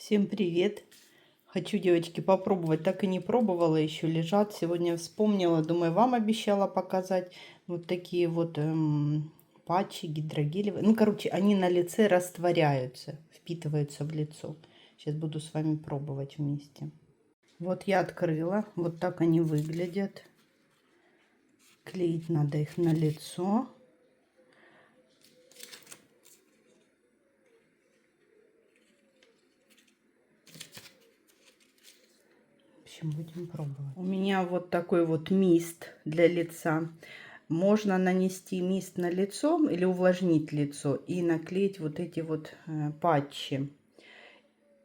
Всем привет! Хочу, девочки, попробовать. Так и не пробовала, еще лежат. Сегодня вспомнила, думаю, вам обещала показать. Вот такие вот патчи гидрогелевые. Ну, короче, они на лице растворяются, впитываются в лицо. Сейчас буду с вами пробовать вместе. Вот я открыла. Вот так они выглядят. Клеить надо их на лицо. Будем пробовать. У меня вот такой вот мист для лица. Можно нанести мист на лицо или увлажнить лицо и наклеить вот эти вот патчи.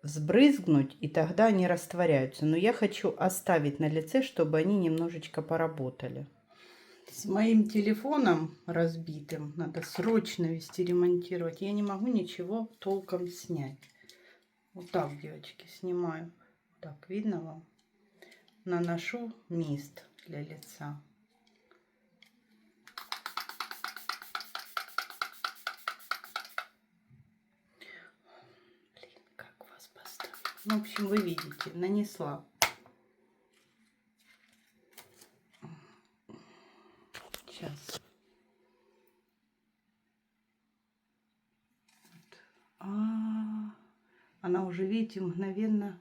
Взбрызгнуть, и тогда они растворяются. Но я хочу оставить на лице, чтобы они немножечко поработали. С моим телефоном разбитым надо срочно вести ремонтировать. Я не могу ничего толком снять. Вот так, девочки, снимаю. Так, видно вам? Наношу мист для лица. Блин, как вас поставить? Ну, в общем, вы видите, нанесла. Сейчас. Она уже, видите, мгновенно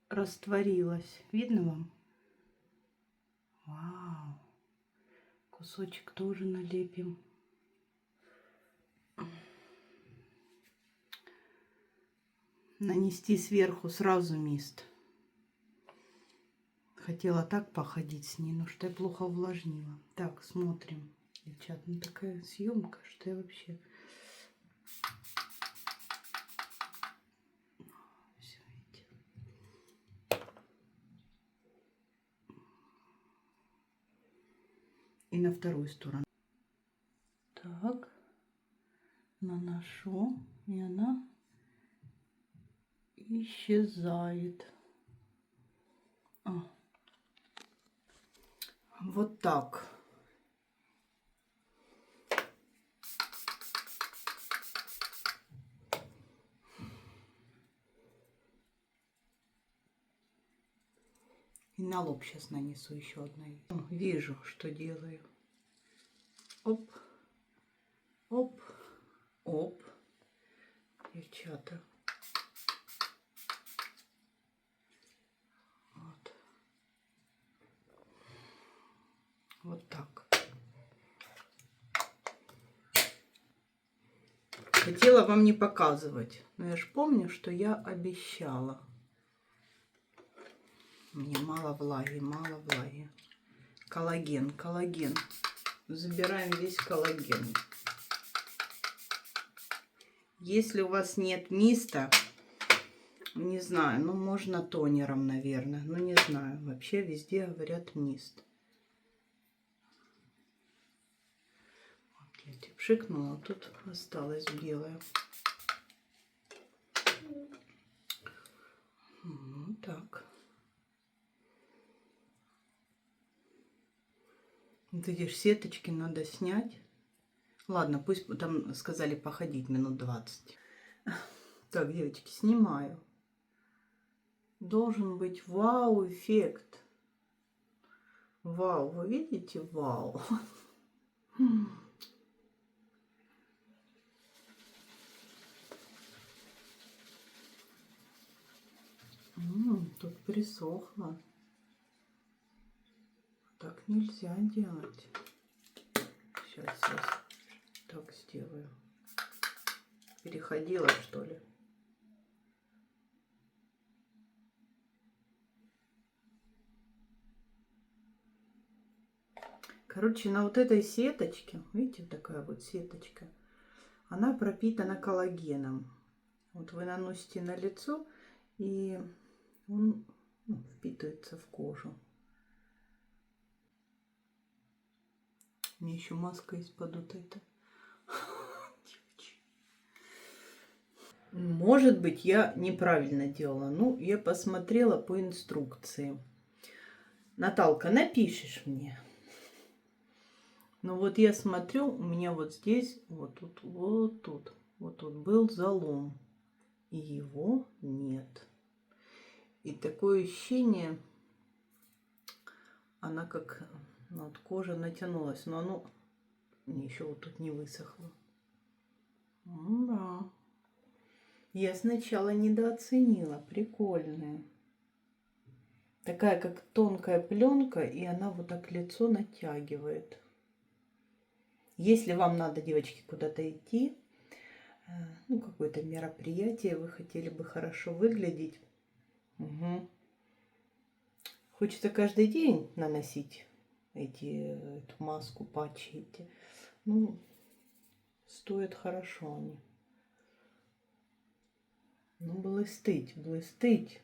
растворилась. Видно вам? Вау! Кусочек тоже налепим. Нанести сверху сразу мист. Хотела так походить с ней, но что я плохо увлажнила. Так, смотрим. Девчат, ну такая съемка, что я вообще... Все, видите. И на вторую сторону. Так, наношу, и она исчезает. Вот так. И на лоб сейчас нанесу еще одну. Вижу, что делаю. Оп, оп, оп, девчата. Вот. Вот так. Хотела вам не показывать, но я ж помню, что я обещала. Мне мало влаги, мало влаги. Коллаген, коллаген. Забираем весь коллаген. Если у вас нет миста, не знаю, ну можно тонером, наверное. Ну не знаю, вообще везде говорят мист. Вот я тебе пшикнула, тут осталось белое. Вот так. Вот эти сеточки надо снять. Ладно, пусть там сказали походить минут 20. Так, девочки, снимаю. Должен быть вау-эффект. Вау, вы видите? Вау. Тут присохло. Так нельзя делать. Сейчас я так сделаю. Переходила, что ли? Короче, на вот этой сеточке, видите, такая вот сеточка, она пропитана коллагеном. Вот вы наносите на лицо, и он впитывается в кожу. Мне еще маска из-под вот это. Может быть, я неправильно делала. Ну, я посмотрела по инструкции. Наталка, напишешь мне. Ну вот я смотрю, у меня вот здесь, вот тут, Вот тут был залом, и его нет. И такое ощущение, она как вот кожа натянулась, но оно еще вот тут не высохло. Да. Я сначала недооценила. Прикольная. Такая как тонкая пленка, и она вот так лицо натягивает. Если вам надо, девочки, куда-то идти, ну, какое-то мероприятие, вы хотели бы хорошо выглядеть. Угу. Хочется каждый день наносить эту маску, патчи эти. Ну, стоят хорошо они. Ну, блистить, блистить.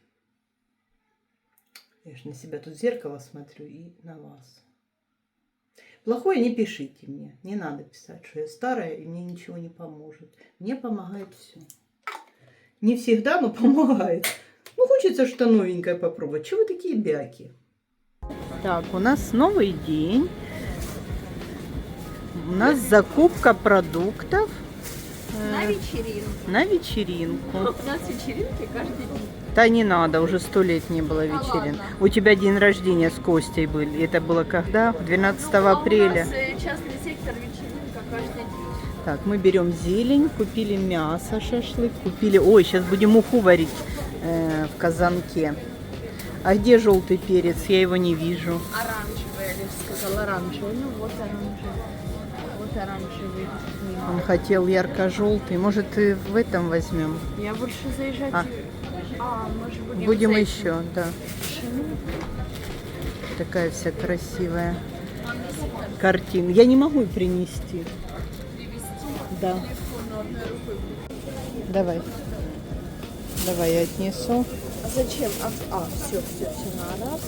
Я же на себя тут в зеркало смотрю и на вас. Плохое не пишите мне. Не надо писать, что я старая и мне ничего не поможет. Мне помогает все. Не всегда, но помогает. Ну, хочется что-то новенькое попробовать. Чего вы такие бяки? Так, у нас новый день. У нас закупка продуктов. На вечеринку. На вечеринку. У нас вечеринки каждый день. Да не надо, уже 100 лет не было вечерин. У тебя день рождения с Костей был. Это было когда? 12 апреля. У нас частный сектор, вечеринка каждый день. Так, мы берем зелень, купили мясо, шашлык, купили... Ой, сейчас будем уху варить в казанке. А где желтый перец? Я его не вижу. Оранжевый, я сказала оранжевый. Ну вот оранжевый. Вот оранжевый. Он хотел ярко-желтый. Может, и в этом возьмем? Я больше заезжать. Может, Будем еще, да. Такая вся красивая картина. Я не могу принести. Да. Давай. Давай я отнесу. А зачем? Все на раз.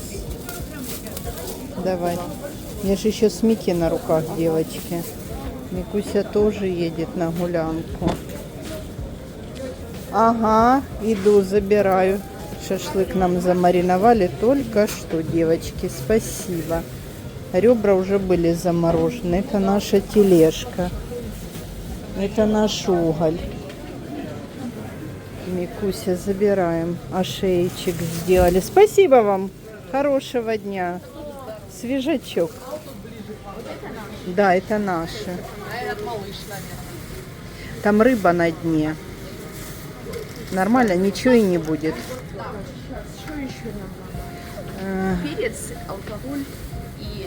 Давай. Я же еще с Микки на руках, девочки. Микуся тоже едет на гулянку. Ага, иду, забираю. Шашлык нам замариновали только что, девочки. Спасибо. Ребра уже были заморожены. Это наша тележка. Это наш уголь. Микуся, забираем. Ошейчик сделали. Спасибо вам. Хорошего дня. Свежачок. Да, это наши. Там рыба на дне. Нормально, ничего и не будет. Что еще нам надо? Перец, алкоголь и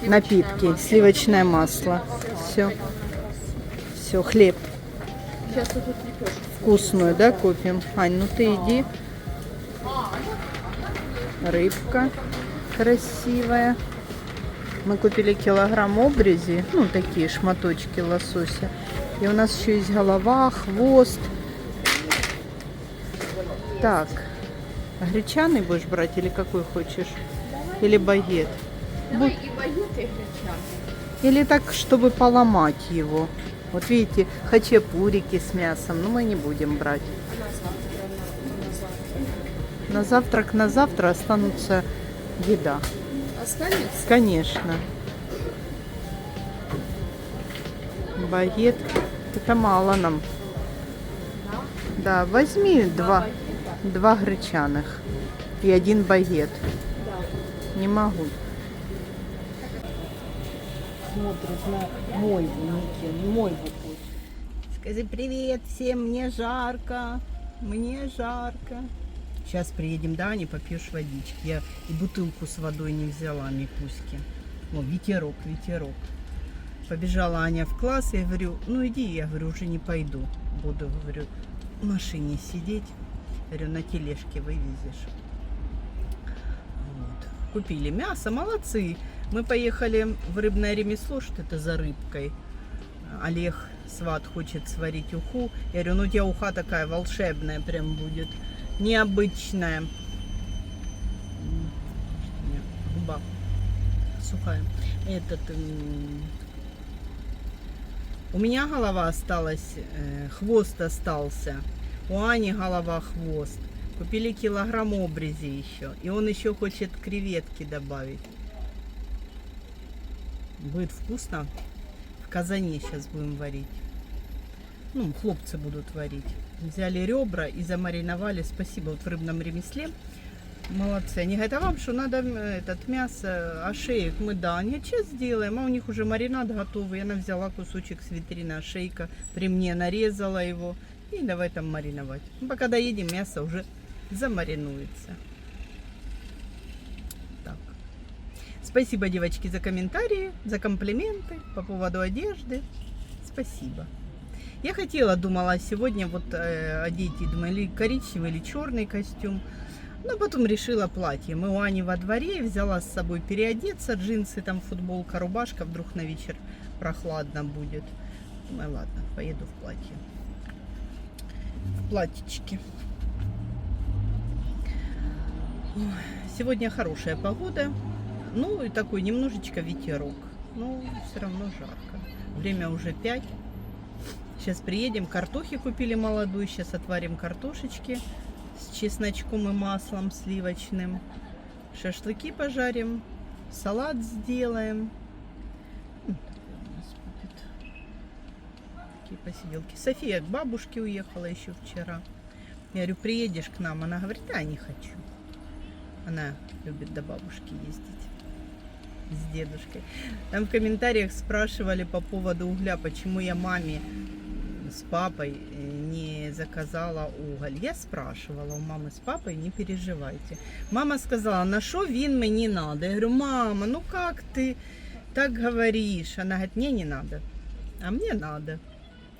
Напитки, сливочное масло. Все. Все, хлеб. Сейчас вот тут лепешку. Вкусную, да, купим? Ань, ну ты иди. Рыбка красивая. Мы купили килограмм обрези, ну такие шматочки лосося. И у нас еще есть голова, хвост. Так, гречаный будешь брать или какой хочешь? Или багет? Давай и багет, и гречан. Или так, чтобы поломать его. Вот видите, хачапурики с мясом, но мы не будем брать. На завтра останутся еда. Останется? Конечно. Багет. Это мало нам. Да, возьми два гречаных и один багет. Да. Не могу. Смотрит на мой Никин, мой путь. Скажи привет всем, мне жарко. Мне жарко. Сейчас приедем до Ани, попьешь водички. Я и бутылку с водой не взяла, Микуське. О, ветерок, ветерок. Побежала Аня в класс, я говорю, ну иди, я говорю, уже не пойду. Буду, говорю, в машине сидеть. Говорю, на тележке вывезешь. Вот. Купили мясо, молодцы. Мы поехали в рыбное ремесло, что это за рыбкой. Олег, сват, хочет сварить уху. Я говорю, ну у тебя уха такая волшебная прям будет. Необычная. Губа сухая. У меня голова осталась, хвост остался. У Ани голова, хвост. Купили килограмм обрези еще. И он еще хочет креветки добавить. Будет вкусно. В казане сейчас будем варить. Ну, хлопцы будут варить. Взяли ребра и замариновали. Спасибо, вот в рыбном ремесле. Молодцы. Они говорят, а вам что, надо этот мясо, ошеек? Мы, да, они сейчас сделаем. А у них уже маринад готовый. Она взяла кусочек с витрины ошейка, при мне нарезала его. И давай там мариновать. Ну, пока доедем, мясо уже замаринуется. Так. Спасибо, девочки, за комментарии, за комплименты по поводу одежды. Спасибо. Я хотела, думала, сегодня вот одеть, думаю, или коричневый, или черный костюм. Но потом решила платье. Мы у Ани во дворе, взяла с собой переодеться, джинсы, там футболка, рубашка, вдруг на вечер прохладно будет. Думаю, ладно, поеду в платье. В платьичке. Сегодня хорошая погода. Ну и такой немножечко ветерок. Но все равно жарко. Время уже 5. Сейчас приедем, картохи купили молодую. Сейчас отварим картошечки с чесночком и маслом сливочным. Шашлыки пожарим. Салат сделаем. Вот такой у нас будет. Такие посиделки. София к бабушке уехала еще вчера. Я говорю, приедешь к нам? Она говорит, да, не хочу. Она любит до бабушки ездить с дедушкой. Там в комментариях спрашивали по поводу угля, почему я маме с папой не заказала уголь. Я спрашивала у мамы с папой, не переживайте. Мама сказала, на что вин мне не надо. Я говорю, мама, ну как ты так говоришь? Она говорит, мне не надо, а мне надо.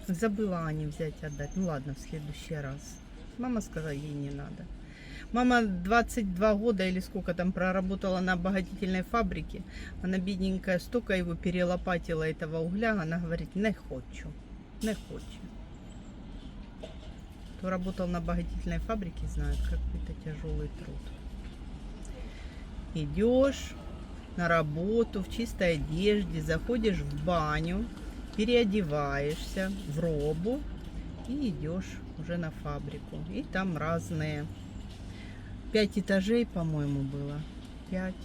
Забыла Ане взять отдать. Ну ладно, в следующий раз. Мама сказала, ей не надо. Мама 22 года или сколько там проработала на обогатительной фабрике. Она бедненькая, столько его перелопатила этого угля. Она говорит, не хочу, не хочу. Кто работал на обогатительной фабрике, знает, как это тяжелый труд. Идешь на работу в чистой одежде, заходишь в баню, переодеваешься в робу и идешь уже на фабрику. И там разные... 5 этажей, по-моему, было. 5.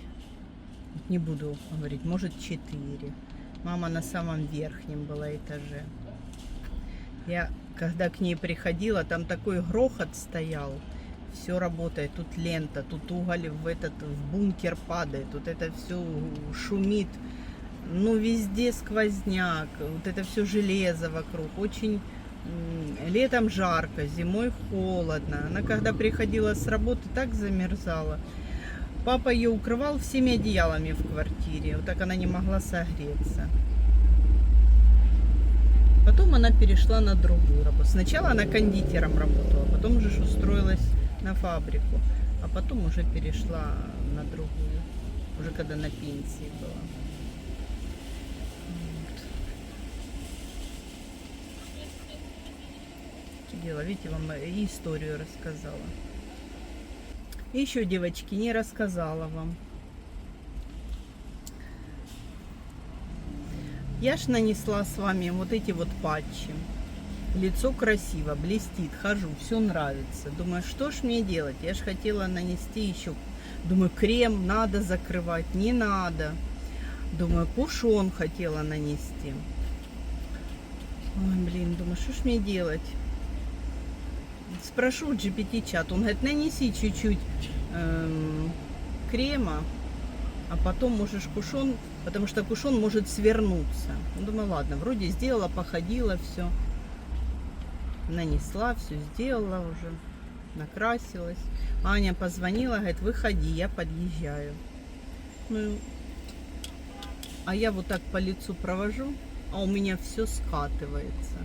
Не буду говорить, может 4. Мама на самом верхнем была этаже. Я, когда к ней приходила, там такой грохот стоял. Все работает. Тут лента, тут уголь в бункер падает. Тут это все шумит. Ну, везде сквозняк. Вот это все железо вокруг. Очень... Летом жарко, зимой холодно. Она когда приходила с работы, так замерзала. Папа ее укрывал всеми одеялами в квартире. Вот так она не могла согреться. Потом она перешла на другую работу. Сначала она кондитером работала, потом уже устроилась на фабрику. А потом уже перешла на другую. Уже когда на пенсии была. Дело, видите, вам и историю рассказала. И еще, девочки, не рассказала вам. Я ж нанесла с вами вот эти вот патчи. Лицо красиво, блестит, хожу, все нравится. Думаю, что ж мне делать? Я ж хотела нанести еще. Думаю, крем надо закрывать, не надо. Думаю, кушон хотела нанести. Ой, блин, думаю, что ж мне делать? Спрошу GPT-чат, он говорит, нанеси чуть-чуть крема, а потом можешь кушон, потому что кушон может свернуться. Думаю, ладно, вроде сделала, походила, все. Нанесла, все сделала уже, накрасилась. Аня позвонила, говорит, выходи, я подъезжаю. Ну, а я вот так по лицу провожу, а у меня все скатывается.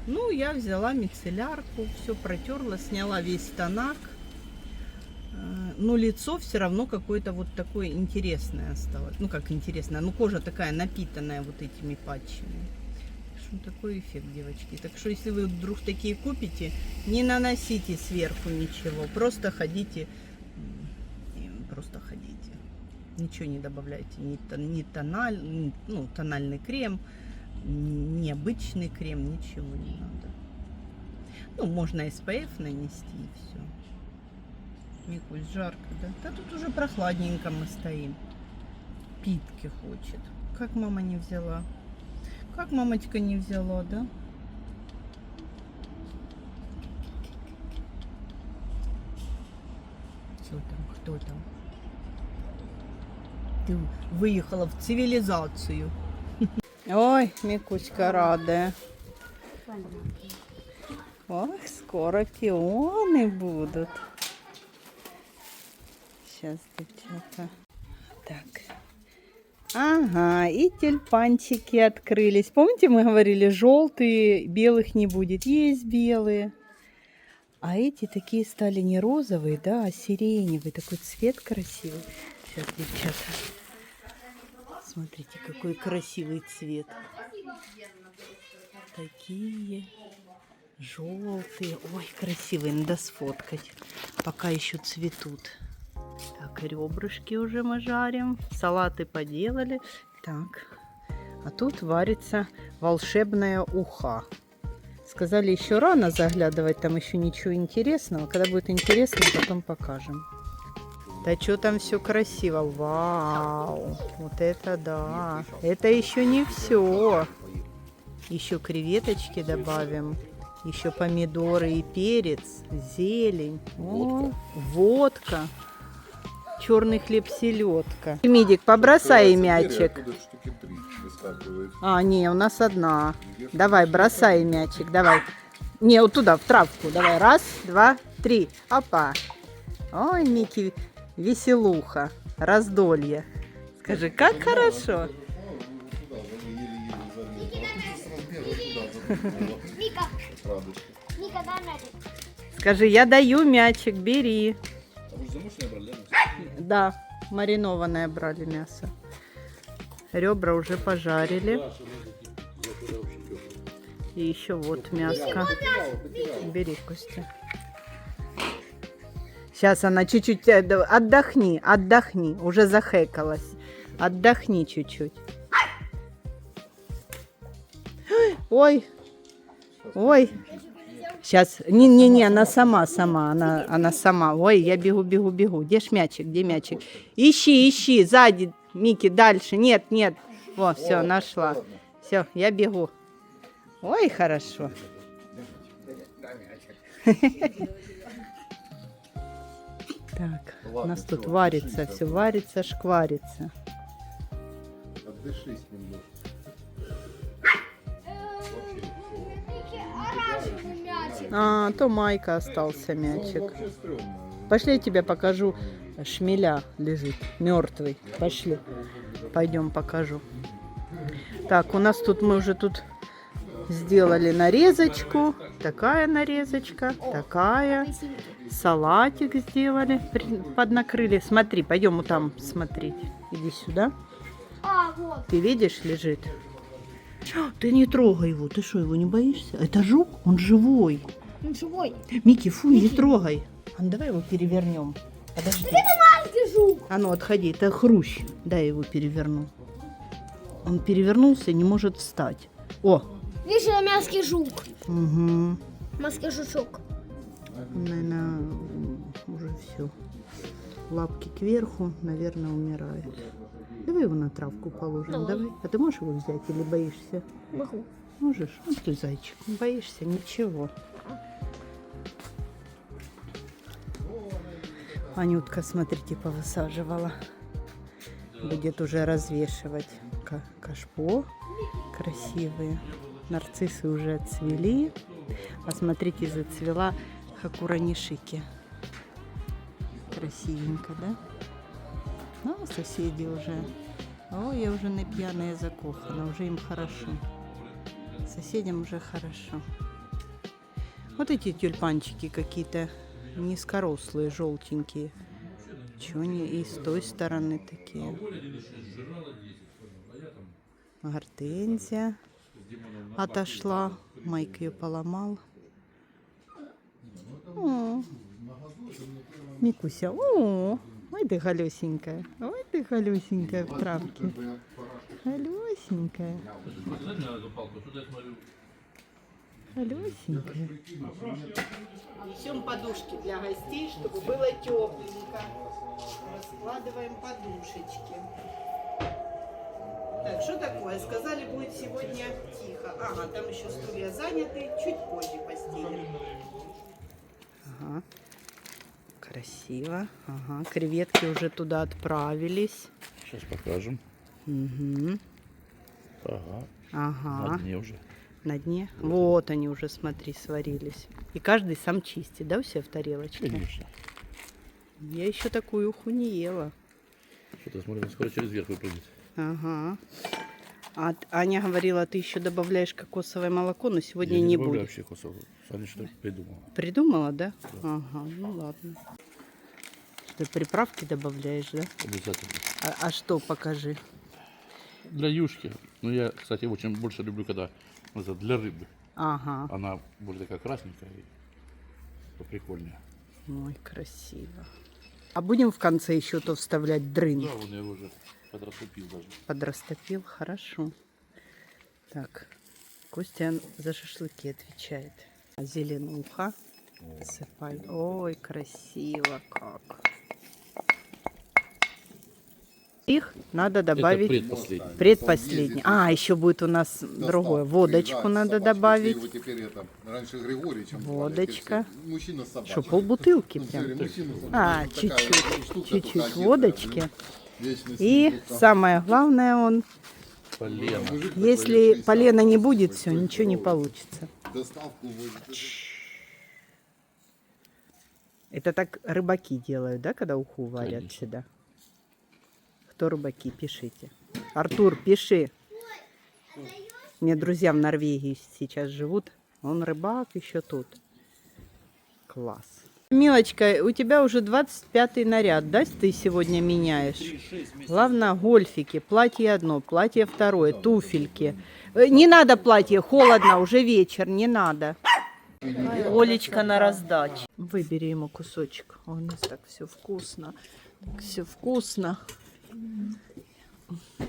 Ну, я взяла мицеллярку, все протерла, сняла весь тонак. Но лицо все равно какое-то вот такое интересное осталось. Ну, как интересное, ну, кожа такая напитанная вот этими патчами. Что такой эффект, девочки. Так что, если вы вдруг такие купите, не наносите сверху ничего. Просто ходите, Ничего не добавляйте, ни тональный крем, необычный крем, ничего не надо. Ну, можно SPF нанести и все. Микусь, жарко, да? Да тут уже прохладненько мы стоим. Питки хочет. Как мама не взяла? Как мамочка не взяла, да? Что там? Кто там? Ты выехала в цивилизацию. Ой, Микуська радая. Ох, скоро пионы будут. Сейчас, девчата. Так. Ага, и тюльпанчики открылись. Помните, мы говорили, желтые, белых не будет. Есть белые. А эти такие стали не розовые, да, а сиреневый. Такой цвет красивый. Сейчас, девчата. Смотрите, какой красивый цвет. Такие желтые. Ой, красивые. Надо сфоткать. Пока еще цветут. Так, ребрышки уже мы жарим. Салаты поделали. Так. А тут варится волшебная уха. Сказали, еще рано заглядывать. Там еще ничего интересного. Когда будет интересно, потом покажем. Да что там все красиво. Вау. Вот это да. Это еще не все. Еще креветочки добавим. Еще помидоры и перец. Зелень. О, водка. Черный хлеб, селедка. Мидик, побросай мячик. А, не, у нас одна. Давай, бросай мячик, давай. Не, вот туда, в травку. Давай, раз, два, три. Опа. Ой, Мики, веселуха, раздолье. Скажи, как хорошо. Мика, Мика, дай мячик. Скажи, я даю мячик, бери. Да, маринованное брали мясо. Ребра уже пожарили. И еще вот мяско. Бери, Костя. Сейчас она чуть-чуть... Отдохни, отдохни. Уже захэкалась. Отдохни чуть-чуть. Ой. Ой. Сейчас. Не-не-не, она сама. Она сама. Ой, я бегу. Где ж мячик? Где мячик? Ищи. Сзади, Мики, дальше. Нет. Во, все, нашла. Все, я бегу. Ой, хорошо. Так, у нас тут варится, все варится, шкварится. Отдышись немножко. Мики, оранжевый мячик. А, то Майка остался мячик. Вообще стрёмно. Пошли, я тебе покажу. Шмеля лежит, мертвый. Пошли. Пойдем покажу. Так, у нас тут, мы уже тут сделали нарезочку. Такая нарезочка, такая. Салатик сделали, поднакрыли. Смотри, пойдем вот там смотреть. Иди сюда. А, вот. Ты видишь, лежит. Ты не трогай его. Ты что, его не боишься? Это жук? Он живой. Он живой. Мики, фу, не трогай. А ну, давай его перевернем. Подожди. Маленький жук. А ну, отходи, это хрущ. Дай я его переверну. Он перевернулся, не может встать. О! Видишь, это мяский жук. Угу. Мяский жучок. Наверное, уже все. Лапки кверху, наверное, умирает. Давай его на травку положим, давай. А ты можешь его взять или боишься? Могу. Можешь? Вот ты, зайчик. Боишься? Ничего. Анютка, смотрите, повысаживала. Будет уже развешивать кашпо красивые. Нарциссы уже отцвели. А смотрите, зацвела хакура нишики. Красивенько, да? Ну, соседи уже. О, я уже на пьяная закохана. Уже им хорошо. Соседям уже хорошо. Вот эти тюльпанчики какие-то низкорослые, желтенькие. Чего они и с той стороны такие. Гортензия отошла. Майк ее поломал. О, Микуся, ой ты галюсенькая. Ой ты галюсенькая в травке. Галюсенькая. Галюсенькая. Несем подушки для гостей, чтобы было тепленько. Раскладываем подушечки. Так, что такое? Сказали, будет сегодня тихо. Ага, там еще стулья заняты. Чуть позже постелим. Ага. красиво. Ага, креветки уже туда отправились. Сейчас покажем. Угу. Ага. Ага. На дне уже. На дне. Вот они уже, смотри, сварились. И каждый сам чистит, да, у себя в тарелочке? Конечно. Я еще такую уху не ела. Что-то смотрим, скоро через верх выпрыгнет. Ага. А Аня говорила, ты еще добавляешь кокосовое молоко, но сегодня Я не добавляю будет. вообще кокосовое. Саня что-то придумала. Придумала, да? Да. Ага, ну ладно. Ты приправки добавляешь, да? Обязательно. А что, покажи. Для юшки. Ну, я, кстати, очень больше люблю, когда это для рыбы. Ага. Она более такая красненькая и поприкольнее. Ой, красиво. А будем в конце еще то вставлять дрын? Да, он я уже подраступил даже. Подрастопил, хорошо. Так, Костя за шашлыки отвечает. Зеленуха. Сыпай. Ой, красиво как. Их надо добавить. Это предпоследний. Предпоследний. А, еще будет у нас другое. Водочку надо добавить. Его теперь это, раньше Григорий, чем Водочка. мужчина с собакой. Что, полбутылки Ну, прям? все, мужчина с собакой. А, Вот такая чуть-чуть. штука, Чуть-чуть только один, водочки. вечный И сидит, самое главное, он, Полено. мужик такой, если 60, полена не будет, такой все, ничего не здоровый. получится. Доставку возит. Это так рыбаки делают, да, когда уху варят Конечно. всегда? Кто рыбаки, пишите. Артур, пиши. Мне друзья в Норвегии сейчас живут. Он рыбак еще тут. Класс. Милочка, у тебя уже 25-й наряд, да, ты сегодня меняешь? Главное, гольфики, платье одно, платье второе, туфельки. Не надо платье, холодно, уже вечер, не надо. Олечка на раздаче. Выбери ему кусочек. У нас так все вкусно. Все вкусно.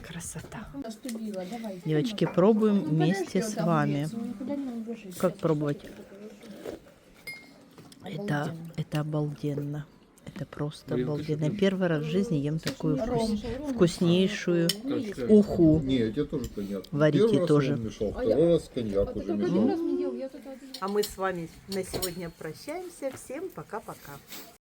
Красота. Остудила, давай. Девочки, пробуем вместе с вами. Как пробовать? Это обалденно. Это просто обалденно. Я первый раз в жизни ем такую вкуснейшую уху. Не, я тебе тоже понятно. Варите Первый раз тоже. он мешал, второй раз коньяк уже мешал. А мы с вами на сегодня прощаемся. Всем пока-пока.